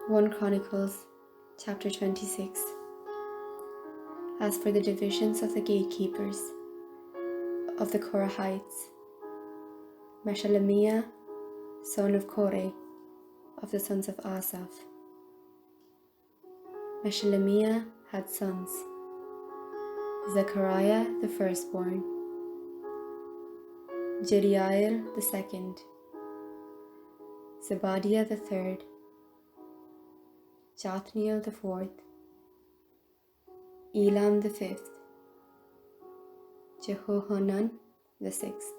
1 Chronicles chapter 26. As for the divisions of the gatekeepers of the Korahites, Meshelemiah, son of Kore, of the sons of Asaph. Meshelemiah had sons: Zechariah the firstborn, Jediael the second, Zebadiah the third, Jathniel the fourth, Elam the fifth, Jehohanan the sixth,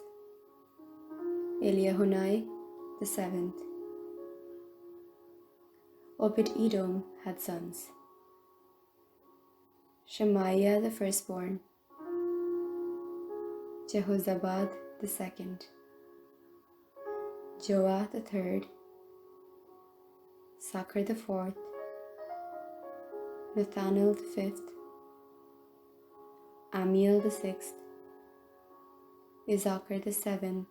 Eliahunai the seventh. Obed-Edom had sons: Shemaiah the firstborn, Jehozabad the second, Joah the third, Sacher the fourth, Nathanael the fifth, Amiel the sixth, Issachar the seventh,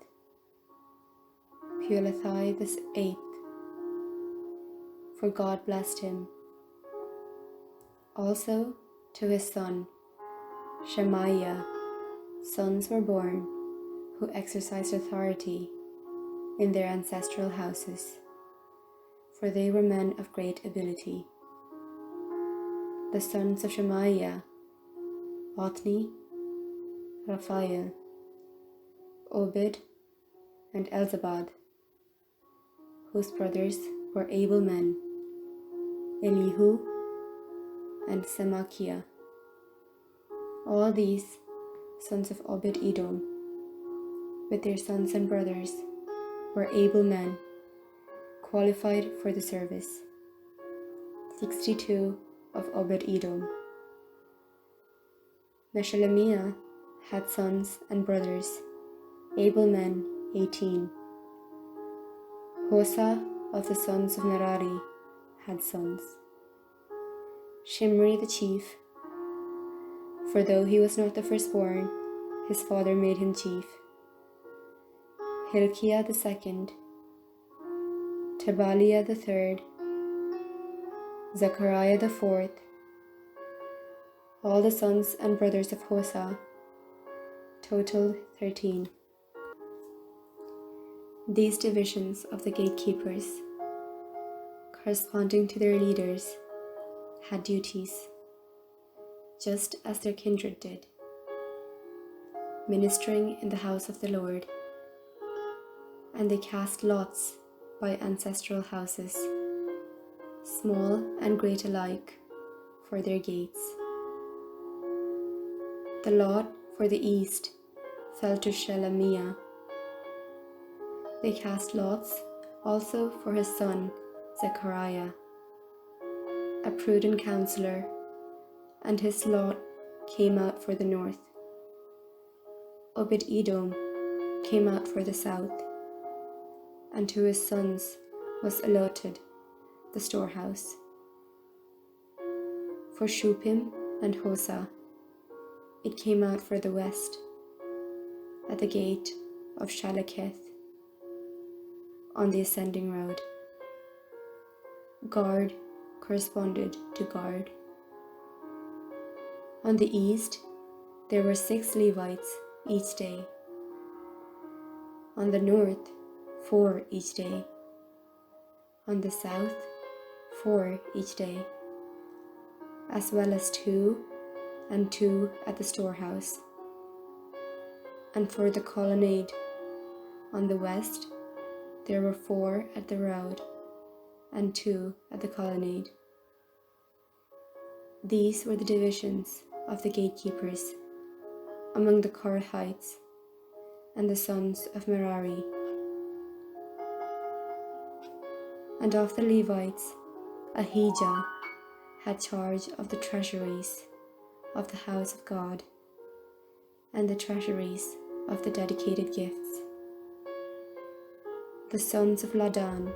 Peulethai the eighth, for God blessed him. Also to his son Shemaiah sons were born who exercised authority in their ancestral houses, for they were men of great ability. The sons of Shemaiah: Othni, Raphael, Obed, and Elzabad, whose brothers were able men, Elihu and Semachiah. All these sons of Obed-Edom, with their sons and brothers, were able men, qualified for the service. 62 of Obed-Edom. Meshelemiah had sons and brothers, able men, 18. Hosa of the sons of Merari had sons: Shimri the chief, for though he was not the firstborn, his father made him chief; Hilkiah the second, Tebaliah the third, Zechariah the fourth. All the sons and brothers of Hosa totaled 13. These divisions of the gatekeepers, corresponding to their leaders, had duties, just as their kindred did, ministering in the house of the Lord, and they cast lots by ancestral houses, small and great alike, for their gates. The lot for the east fell to Shelemiah. They cast lots also for his son Zechariah, a prudent counselor, and his lot came out for the north. Obed-Edom came out for the south, and to his sons was allotted the storehouse. For Shuppim and Hosa it came out for the west, at the gate of Shaleketh, on the ascending road. Guard corresponded to guard. On the east there were 6 Levites each day. On the north 4 each day. On the south 4 each day, as well as 2 and 2 at the storehouse. And for the colonnade on the west there were 4 at the road and 2 at the colonnade. These were the divisions of the gatekeepers among the Korahites and the sons of Merari. And of the Levites, Ahijah had charge of the treasuries of the house of God and the treasuries of the dedicated gifts. The sons of Ladan,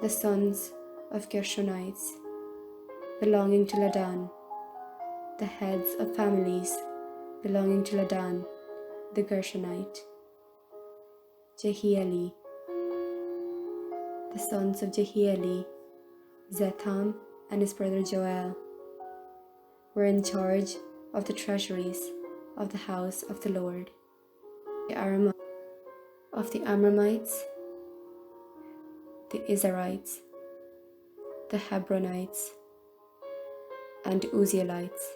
the sons of Gershonites, belonging to Ladan, the heads of families belonging to Ladan, the Gershonite. Jehieli. The sons of Jehieli, Zetham and his brother Joel were in charge of the treasuries of the house of the Lord. Of the Amramites, the Izharites, the Hebronites, and Uzzielites,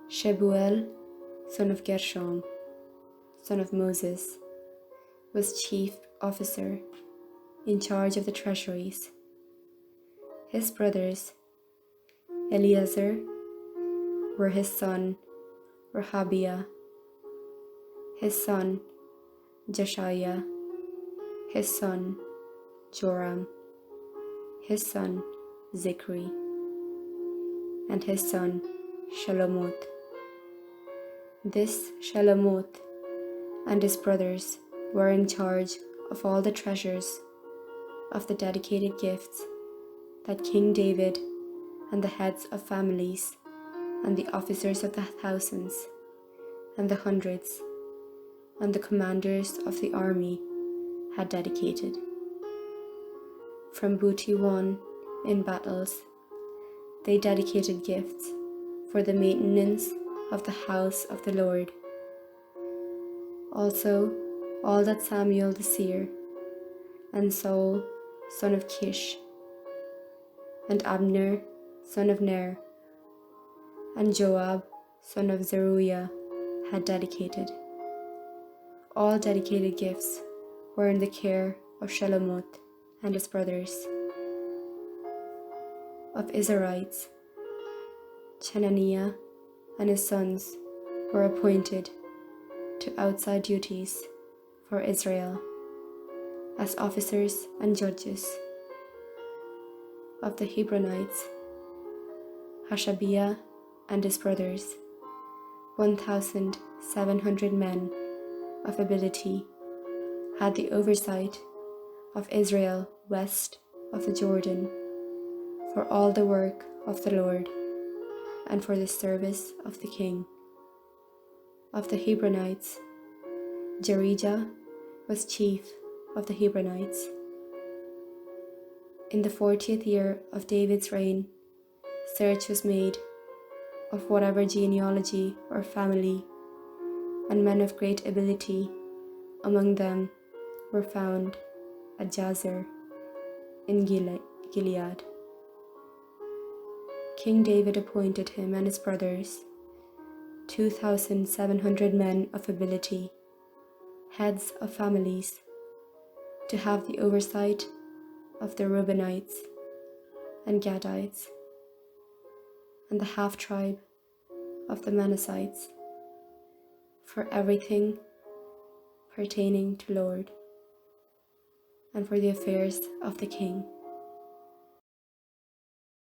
Shebuel, son of Gershom, son of Moses, was chief officer in charge of the treasuries. His brothers, Eleazar, were his son Rehabiah, his son Jeshiah, his son Joram, his son Zikri, and his son Shelomoth. This Shelomoth and his brothers were in charge of all the treasures of the dedicated gifts that King David and the heads of families and the officers of the thousands and the hundreds and the commanders of the army had dedicated. From booty won in battles, they dedicated gifts for the maintenance of the house of the Lord. Also, all that Samuel the seer, and Saul, son of Kish, and Abner, son of Ner, and Joab, son of Zeruiah, had dedicated. All dedicated gifts were in the care of Shelomoth and his brothers. Of Izharites, Chenaniah and his sons were appointed to outside duties for Israel as officers and judges. Of the Hebronites, Hashabiah and his brothers, 1,700 men of ability, had the oversight of Israel west of the Jordan for all the work of the Lord and for the service of the king. Of the Hebronites, Jerijah was chief of the Hebronites. In the 40th year of David's reign, search was made of whatever genealogy or family, and men of great ability among them were found at Jazer in Gilead. King David appointed him and his brothers 2,700 men of ability, heads of families, to have the oversight of the Reubenites and Gadites, and the half-tribe of the Manassites, for everything pertaining to Lord, and for the affairs of the king.